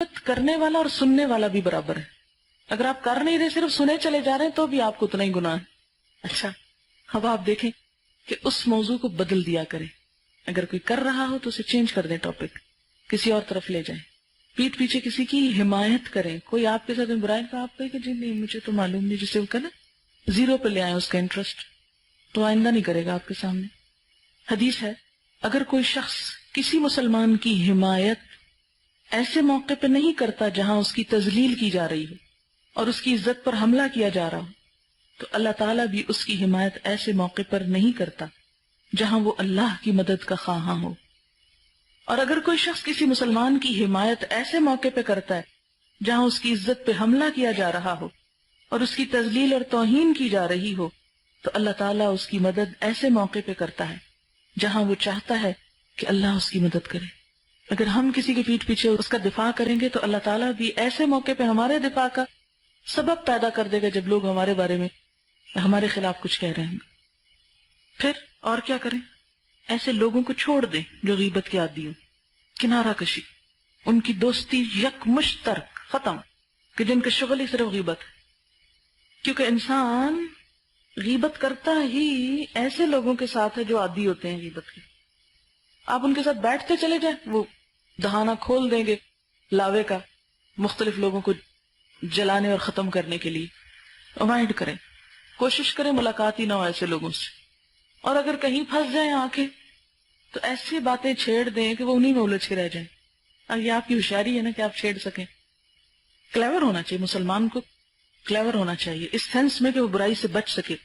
کرنے والا اور سننے والا بھی برابر ہے. اگر آپ کر نہیں رہے صرف سنے چلے جا رہے ہیں تو بھی آپ کو اتنا ہی گناہ ہے. اچھا اب آپ دیکھیں کہ اس موضوع کو بدل دیا کریں. اگر کوئی کر رہا ہو تو اسے چینج کر دیں، ٹاپک کسی اور طرف لے جائیں. پیٹ پیچھے کسی کی حمایت کریں. کوئی آپ کے ساتھ برائے کا آپ کہیں کہ جی نہیں مجھے تو معلوم نہیں، جسے وہ کرنا زیرو پہ لے آئیں اس کا انٹرسٹ، تو آئندہ نہیں کرے گا آپ کے سامنے. حدیث ہے اگر کوئی شخص کسی مسلمان کی حمایت ایسے موقع پہ نہیں کرتا جہاں اس کی تذلیل کی جا رہی ہو اور اس کی عزت پر حملہ کیا جا رہا ہو، تو اللہ تعالیٰ بھی اس کی حمایت ایسے موقع پر نہیں کرتا جہاں وہ اللہ کی مدد کا خواہاں ہو. اور اگر کوئی شخص کسی مسلمان کی حمایت ایسے موقع پہ کرتا ہے جہاں اس کی عزت پہ حملہ کیا جا رہا ہو اور اس کی تذلیل اور توہین کی جا رہی ہو، تو اللہ تعالیٰ اس کی مدد ایسے موقع پہ کرتا ہے جہاں وہ چاہتا ہے کہ اللہ اس کی مدد کرے. اگر ہم کسی کے پیٹھ پیچھے اس کا دفاع کریں گے تو اللہ تعالیٰ بھی ایسے موقع پہ ہمارے دفاع کا سبب پیدا کر دے گا جب لوگ ہمارے بارے میں ہمارے خلاف کچھ کہہ رہے ہیں. پھر اور کیا کریں؟ ایسے لوگوں کو چھوڑ دیں جو غیبت کے عادی ہوں. کنارہ کشی، ان کی دوستی یک مشترک ختم، کہ جن کا شغل ہی صرف غیبت ہے. کیونکہ انسان غیبت کرتا ہی ایسے لوگوں کے ساتھ ہے جو عادی ہوتے ہیں غیبت کے. آپ ان کے ساتھ بیٹھتے چلے جائیں، وہ دہانہ کھول دیں گے لاوے کا مختلف لوگوں کو جلانے اور ختم کرنے کے لیے. اوائڈ کریں، کوشش کریں ملاقات ہی نہ ہو ایسے لوگوں سے. اور اگر کہیں پھنس جائیں آنکھیں تو ایسی باتیں چھیڑ دیں کہ وہ انہی میں الجھ کے رہ جائیں. اب یہ آپ کی ہوشیاری ہے نا کہ آپ چھیڑ سکیں. کلیور ہونا چاہیے، مسلمان کو کلیور ہونا چاہیے اس سینس میں کہ وہ برائی سے بچ سکے.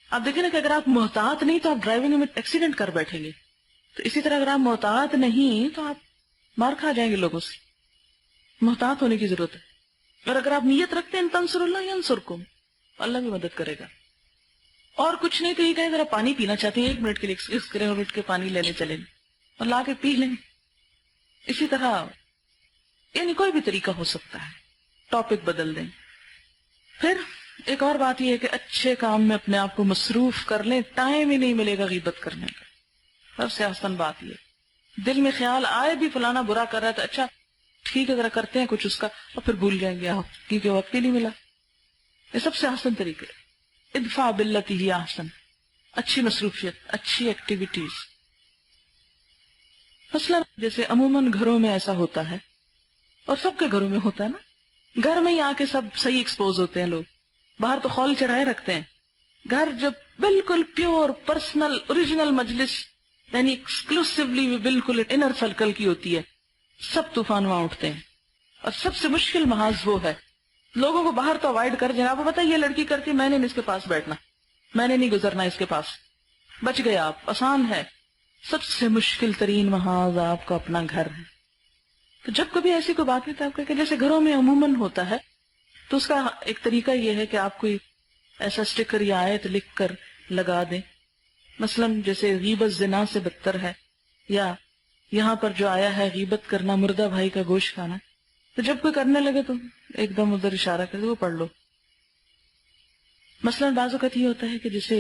آپ دیکھیں نا کہ اگر آپ محتاط نہیں تو آپ ڈرائیونگ میں ایکسیڈنٹ کر بیٹھیں گے. تو اسی طرح اگر آپ محتاط نہیں تو آپ مار کھا جائیں گے لوگوں سے. محتاط ہونے کی ضرورت ہے. اور اگر آپ نیت رکھتے ہیں تنصر اللہ ینصرکم، اللہ بھی مدد کرے گا. اور کچھ نہیں تو یہ کہیں ذرا پانی پینا چاہتے ہیں 1 منٹ کے لیے ایکسکیوز کریں اور اٹھ کے پانی لینے چلیں اور لا کے پی لیں. اسی طرح یعنی کوئی بھی طریقہ ہو سکتا ہے، ٹاپک بدل دیں. پھر ایک اور بات یہ ہے کہ اچھے کام میں اپنے آپ کو مصروف کر لیں. ٹائم ہی نہیں ملے گا غیبت کرنے کا. سب سے آسان بات یہ، دل میں خیال آئے بھی فلانا برا کر رہا ہے تو اچھا ٹھیک ہے ذرا کرتے ہیں کچھ اس کا، اور پھر بھول جائیں گے آپ کیونکہ وقت ہی نہیں ملا. یہ سب سے آسان طریقے. ادفع باللتی ہی احسن، اچھی مصروفیت، اچھی ایکٹیویٹیز. مثلا جیسے عموماً گھروں میں ایسا ہوتا ہے اور سب کے گھروں میں ہوتا ہے نا، گھر میں ہی آ کے سب صحیح ایکسپوز ہوتے ہیں لوگ، باہر تو خول چڑھائے رکھتے ہیں. گھر جب بالکل پیور پرسنل اوریجنل مجلس یعنی ایکسکلوسیولی بالکل انر سرکل کی ہوتی ہے، سب طوفان وہاں اٹھتے ہیں. اور سب سے مشکل محاذ وہ ہے. لوگوں کو باہر تو اوائڈ کر دیں. آپ کو پتا یہ لڑکی کرتی میں نے نہیں اس کے پاس بیٹھنا، میں نے نہیں گزرنا اس کے پاس، بچ گئے آپ، آسان ہے. سب سے مشکل ترین محاذ آپ کا اپنا گھر ہے. تو جب کبھی ایسی کوئی بات نہیں تو آپ کہتے ہیں جیسے گھروں میں عموماً ہوتا ہے، تو اس کا ایک طریقہ یہ ہے کہ آپ کوئی ایسا اسٹیکر یا آیت لکھ کر لگا دیں. مثلاً جیسے غیبت زنا سے بدتر ہے، یا یہاں پر جو آیا ہے غیبت کرنا مردہ بھائی کا گوشت کھانا، تو جب کوئی کرنے لگے تو ایک دم ادھر اشارہ کر دے وہ پڑھ لو. مثلاً بعض اوقات یہ ہوتا ہے کہ جیسے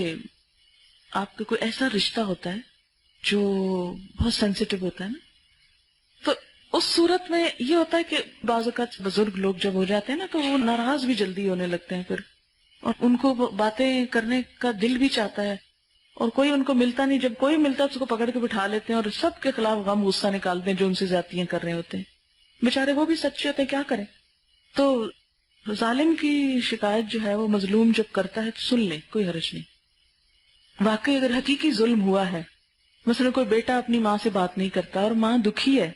آپ کا کوئی ایسا رشتہ ہوتا ہے جو بہت سینسیٹیو ہوتا ہے نا، تو اس صورت میں یہ ہوتا ہے کہ بعض اوقات بزرگ لوگ جب ہو جاتے ہیں نا تو وہ ناراض بھی جلدی ہونے لگتے ہیں پھر، اور ان کو باتیں کرنے کا دل بھی چاہتا ہے اور کوئی ان کو ملتا نہیں. جب کوئی ملتا ہے تو اس کو پکڑ کے بٹھا لیتے ہیں اور سب کے خلاف غم غصہ نکالتے ہیں جو ان سے زیادتیاں کر رہے ہوتے ہیں. بیچارے وہ بھی سچے ہوتے ہیں، کیا کریں. تو ظالم کی شکایت جو ہے وہ مظلوم جب کرتا ہے تو سن لیں، کوئی حرج نہیں. واقعی اگر حقیقی ظلم ہوا ہے، مثلا کوئی بیٹا اپنی ماں سے بات نہیں کرتا اور ماں دکھی ہے،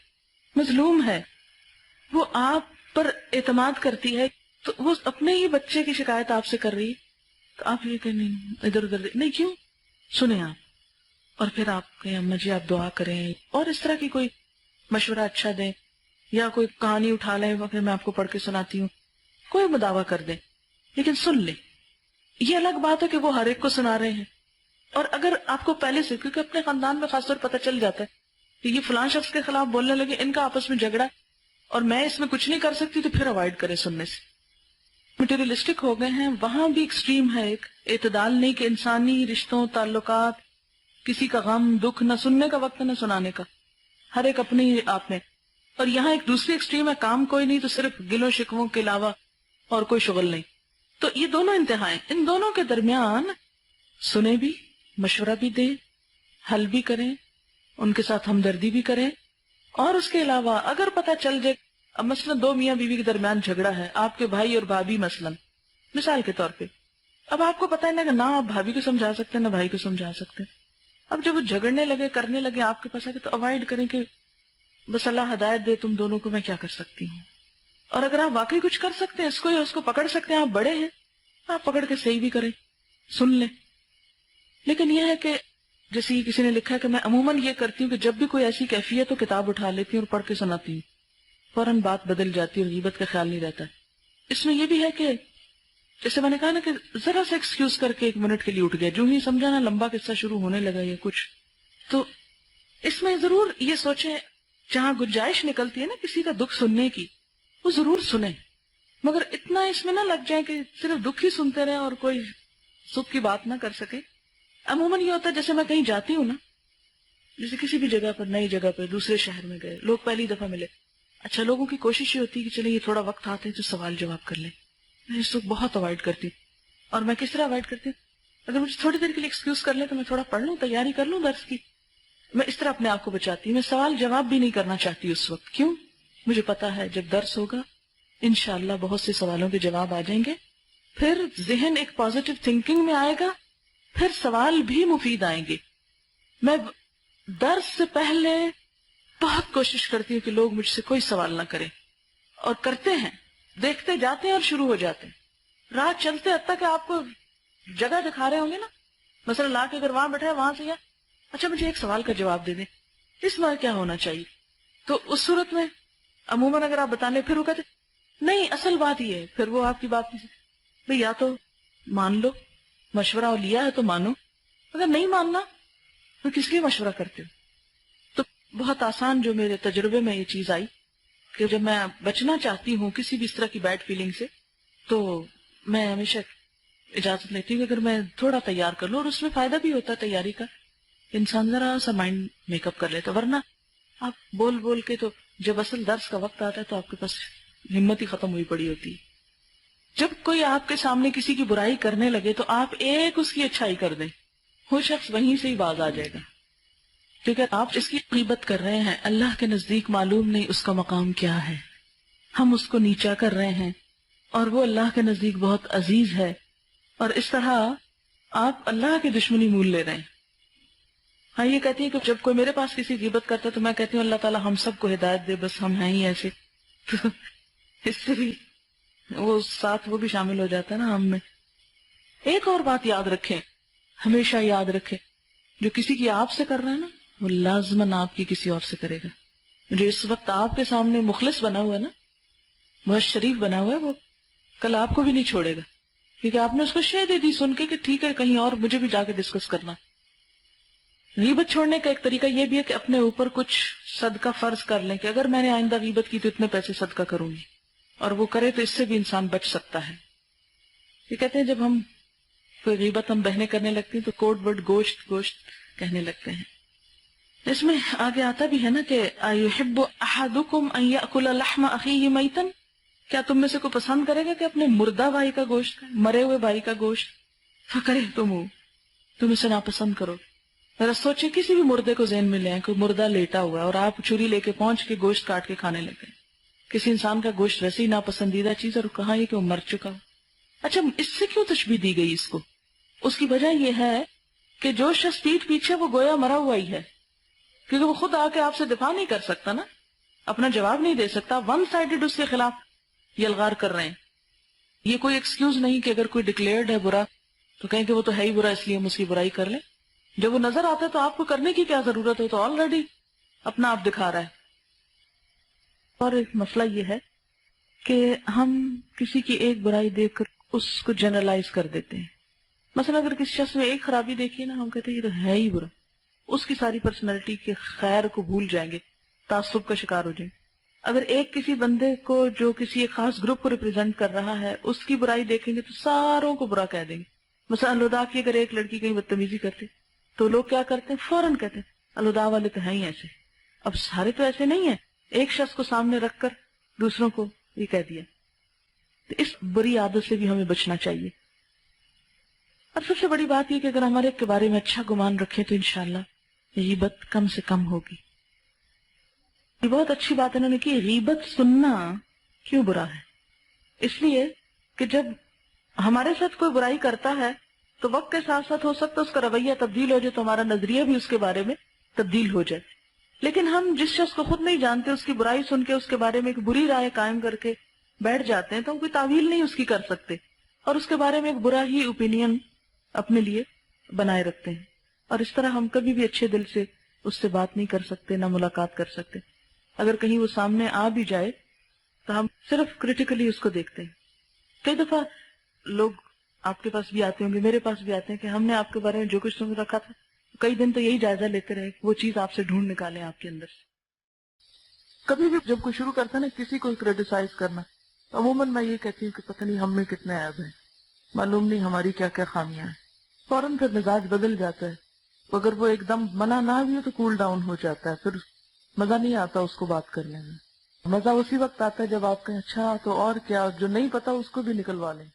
مظلوم ہے، وہ آپ پر اعتماد کرتی ہے، تو وہ اپنے ہی بچے کی شکایت آپ سے کر رہی ہے، تو آپ یہ کہ نہیں ادھر ادھر نہیں، کیوں سنیں آپ، اور پھر آپ کہیں اماں جی آپ دعا کریں، اور اس طرح کی کوئی مشورہ اچھا دیں، یا کوئی کہانی اٹھا لیں پھر میں آپ کو پڑھ کے سناتی ہوں، کوئی مداوع کر دیں لیکن سن لیں. یہ الگ بات ہے کہ وہ ہر ایک کو سنا رہے ہیں. اور اگر آپ کو پہلے سے، کیونکہ اپنے خاندان میں خاص طور پتہ چل جاتا ہے کہ یہ فلاں شخص کے خلاف بولنے لگے، ان کا آپس میں جھگڑا اور میں اس میں کچھ نہیں کر سکتی، تو پھر اوائڈ کریں سننے سے. مٹیریلسٹک ہو گئے ہیں، وہاں بھی ایکسٹریم ہے، ایک اعتدال نہیں کہ انسانی رشتوں تعلقات، کسی کا غم دکھ نہ سننے کا وقت نہ سنانے کا، ہر ایک اپنے ہی آپ میں. اور یہاں ایک دوسری ایکسٹریم ہے، کام کوئی نہیں تو صرف گلوں شکووں کے علاوہ اور کوئی شغل نہیں. تو یہ دونوں انتہائیں، ان دونوں کے درمیان سنیں بھی، مشورہ بھی دیں، حل بھی کریں، ان کے ساتھ ہمدردی بھی کریں. اور اس کے علاوہ اگر پتہ چل جائے اب مثلا دو میاں بیوی کے درمیان جھگڑا ہے، آپ کے بھائی اور بھابھی مثلا، مثال کے طور پہ، اب آپ کو پتہ ہے نا کہ نہ آپ بھابھی کو سمجھا سکتے ہیں نہ بھائی کو سمجھا سکتے. اب جب وہ جھگڑنے لگے، کرنے لگے آپ کے پاس آ کے، تو اوائڈ کریں کہ بس اللہ ہدایت دے تم دونوں کو، میں کیا کر سکتی ہوں. اور اگر آپ واقعی کچھ کر سکتے ہیں اس کو یا اس کو پکڑ سکتے ہیں، آپ بڑے ہیں، آپ پکڑ کے صحیح بھی کریں، سن لیں. لیکن یہ ہے کہ جیسے یہ کسی نے لکھا ہے کہ میں عموماً یہ کرتی ہوں کہ جب بھی کوئی ایسی کیفیت ہو کتاب اٹھا لیتی ہوں اور پڑھ کے سناتی ہوں، فوراً بات بدل جاتی ہے اور غیبت کا خیال نہیں رہتا. اس میں یہ بھی ہے کہ جیسے میں نے کہا نا کہ ذرا سے ایکسکیوز کر کے 1 منٹ کے لیے اٹھ گیا، جو ہی سمجھا نا لمبا قصہ شروع ہونے لگا یا کچھ، تو اس میں ضرور یہ سوچیں جہاں گنجائش نکلتی ہے نا کسی کا دکھ سننے کی، وہ ضرور سنیں، مگر اتنا اس میں نہ لگ جائیں کہ صرف دکھ ہی سنتے رہیں اور کوئی سکھ کی بات نہ کر سکے. عموماً یہ ہوتا ہے جیسے میں کہیں جاتی ہوں نا، جیسے کسی بھی جگہ پر، نئی جگہ پر، دوسرے شہر میں گئے، لوگ پہلی دفعہ ملے، اچھا لوگوں کی کوشش یہ ہوتی ہے کہ چلے یہ تھوڑا وقت آتے ہیں تو سوال جواب کر لیں. میں اس وقت بہت اوائڈ کرتی ہوں. اور میں کس طرح اوائڈ کرتی ہوں؟ اگر مجھے تھوڑی دیر کے لیے ایکسکیوز کر لیں تو میں تھوڑا پڑھ لوں، تیاری کر لوں درس کی. میں اس طرح اپنے آپ کو بچاتی ہوں. میں سوال جواب بھی نہیں کرنا چاہتی اس وقت. کیوں؟ مجھے پتا ہے جب درس ہوگا انشاءاللہ بہت سے سوالوں کے جواب آ جائیں گے، پھر ذہن ایک پازیٹیو تھنکنگ میں آئے گا، پھر سوال بھی مفید آئیں گے. میں درس سے پہلے بہت کوشش کرتی ہوں کہ لوگ مجھ سے کوئی سوال نہ کریں، اور کرتے ہیں، دیکھتے جاتے ہیں اور شروع ہو جاتے ہیں. راہ چلتے حتیٰ کہ آپ کو جگہ دکھا رہے ہوں گے نا، مثلا لا کے اگر وہاں بیٹھے وہاں سے، یا اچھا مجھے ایک سوال کا جواب دے دیں، اس بار کیا ہونا چاہیے. تو اس صورت میں عموماً اگر آپ بتانے پھر وہ کہتے نہیں اصل بات یہ ہے، پھر وہ آپ کی بات نہیں، بھئی یا تو مان لو، مشورہ لیا ہے تو مانو، اگر نہیں ماننا تو کس لیے مشورہ کرتے ہو. تو بہت آسان جو میرے تجربے میں یہ چیز آئی کہ جب میں بچنا چاہتی ہوں کسی بھی اس طرح کی بیڈ فیلنگ سے، تو میں ہمیشہ اجازت لیتی ہوں کہ اگر میں تھوڑا تیار کر لوں، اور اس میں فائدہ بھی ہوتا ہے تیاری کا، انسان ذرا سا مائنڈ میک اپ کر لیتا. ورنہ آپ بول بول کے تو جب اصل درس کا وقت آتا ہے تو آپ کے پاس ہمت ہی ختم ہوئی پڑی ہوتی ہے. جب کوئی آپ کے سامنے کسی کی برائی کرنے لگے تو آپ ایک اس کی اچھائی کر دیں، وہ شخص وہیں سے ہی باز آ جائے گا. کیونکہ آپ اس کی غیبت کر رہے ہیں، اللہ کے نزدیک معلوم نہیں اس کا مقام کیا ہے، ہم اس کو نیچا کر رہے ہیں اور وہ اللہ کے نزدیک بہت عزیز ہے، اور اس طرح آپ اللہ کی دشمنی مول لے رہے ہیں. ہاں یہ کہتی ہے کہ جب کوئی میرے پاس کسی غیبت کرتا ہے تو میں کہتی ہوں اللہ تعالیٰ ہم سب کو ہدایت دے، بس ہم ہیں ہی ایسے. تو اس سے بھی وہ ساتھ وہ بھی شامل ہو جاتا ہے نا ہم میں. ایک اور بات یاد رکھیں، ہمیشہ یاد رکھیں، جو کسی کی آپ سے کر رہا ہے نا وہ لازماً آپ کی کسی اور سے کرے گا. جو اس وقت آپ کے سامنے مخلص بنا ہوا ہے نا، بہت شریف بنا ہوا ہے، وہ کل آپ کو بھی نہیں چھوڑے گا، کیونکہ آپ نے اس کو شے دے دی سن کے کہ ٹھیک ہے کہیں اور مجھے بھی جا کے ڈسکس کرنا. غیبت چھوڑنے کا ایک طریقہ یہ بھی ہے کہ اپنے اوپر کچھ صدقہ فرض کر لیں کہ اگر میں نے آئندہ غیبت کی تو اتنے پیسے صدقہ کروں گی، اور وہ کرے تو اس سے بھی انسان بچ سکتا ہے. یہ کہتے ہیں جب ہم کوئی غیبت ہم بہنے کرنے لگتے ہیں تو کوڈ ورڈ گوشت گوشت کہنے لگتے ہیں. اس میں آگے آتا بھی ہے نا کہ أَيُحِبُّ أَحَدُكُمْ أَن يَأْكُلَ لَحْمَ أَخِيهِ مَيْتًا، کیا تم میں سے کوئی پسند کرے گا کہ اپنے مردہ بھائی کا گوشت کھائے، مرے ہوئے بھائی کا گوشت. فَكَرِهْتُمُوهُ، تم اسے ناپسند کرو. ذرا سوچیں کسی بھی مردے کو ذہن میں لے آئیں، کوئی مردہ لیٹا ہوا ہے اور آپ چھری لے کے پہنچ کے گوشت کاٹ کے کھانے لگے. کسی انسان کا گوشت ویسے ہی ناپسندیدہ چیز، اور کہاں یہ کہ وہ مر چکا. اچھا اس سے کیوں تشبیہ دی گئی اس کو؟ اس کی وجہ یہ ہے کہ جو شخص پیٹھ پیچھے وہ گویا مرا ہوا ہی ہے، کیونکہ وہ خود آ کے آپ سے دفاع نہیں کر سکتا نا، اپنا جواب نہیں دے سکتا. ون سائیڈڈ اس کے خلاف یلغار کر رہے ہیں. یہ کوئی ایکسکیوز نہیں کہ اگر کوئی ڈکلیئرڈ ہے برا تو کہیں کہ وہ تو ہے ہی برا اس لیے ہم اس کی برائی کر لیں. جب وہ نظر آتا ہے تو آپ کو کرنے کی کیا ضرورت ہے، تو آلریڈی اپنا آپ دکھا رہا ہے. اور ایک مسئلہ یہ ہے کہ ہم کسی کی ایک برائی دیکھ کر اس کو جنرلائز کر دیتے ہیں. مثلا اگر کسی شخص میں ایک خرابی دیکھیے نا، ہم کہتے ہیں یہ تو ہے ہی برا، اس کی ساری پرسنالٹی کے خیر کو بھول جائیں گے، تعصب کا شکار ہو جائیں گے. اگر ایک کسی بندے کو جو کسی ایک خاص گروپ کو ریپرزینٹ کر رہا ہے اس کی برائی دیکھیں گے تو ساروں کو برا کہہ دیں گے. مثلا الوداع کی اگر ایک لڑکی کہیں بدتمیزی کرتے تو لوگ کیا کرتے ہیں، فوراً کہتے ہیں الوداع والے تو ہیں ہی ایسے. اب سارے تو ایسے نہیں ہیں، ایک شخص کو سامنے رکھ کر دوسروں کو یہ کہہ دیا. تو اس بری عادت سے بھی ہمیں بچنا چاہیے. اور سب سے بڑی بات یہ کہ اگر ہمارے کے بارے میں اچھا گمان رکھیں تو انشاءاللہ غیبت کم سے کم ہوگی. یہ بہت اچھی بات انہوں نے کی. غیبت سننا کیوں برا ہے؟ اس لیے کہ جب ہمارے ساتھ کوئی برائی کرتا ہے تو وقت کے ساتھ ساتھ ہو سکتا ہے اس کا رویہ تبدیل ہو جائے، تو ہمارا نظریہ بھی اس کے بارے میں تبدیل ہو جائے. لیکن ہم جس شخص کو خود نہیں جانتے اس کی برائی سن کے اس کے بارے میں ایک بری رائے قائم کر کے بیٹھ جاتے ہیں، تو ہم کوئی تعویل نہیں اس کی کر سکتے اور اس کے بارے میں ایک برا ہی اوپینین اپنے لیے بنائے رکھتے ہیں. اور اس طرح ہم کبھی بھی اچھے دل سے اس سے بات نہیں کر سکتے، نہ ملاقات کر سکتے. اگر کہیں وہ سامنے آ بھی جائے تو ہم صرف کریٹیکلی اس کو دیکھتے ہیں. کئی دفعہ لوگ آپ کے پاس بھی آتے ہوں گے، میرے پاس بھی آتے ہیں کہ ہم نے آپ کے بارے میں جو کچھ سن رکھا تھا کئی دن تو یہی جائزہ لیتے رہے وہ چیز آپ سے ڈھونڈ نکالیں آپ کے اندر سے. کبھی بھی جب کوئی شروع کرتا ہے نا کسی کو کریٹیسائز کرنا، عموماً میں یہ کہتی ہوں کہ پتہ نہیں ہم میں کتنے عیب ہیں، معلوم نہیں ہماری کیا کیا خامیاں ہیں. فوراً پھر مزاج بدل جاتا ہے. اگر وہ ایک دم منع نہ بھی ہو تو کول ڈاؤن ہو جاتا ہے، پھر مزہ نہیں آتا اس کو بات کرنے میں. مزہ اسی وقت آتا ہے جب آپ کہیں اچھا تو اور کیا، جو نہیں پتا اس کو بھی نکلوا لیں.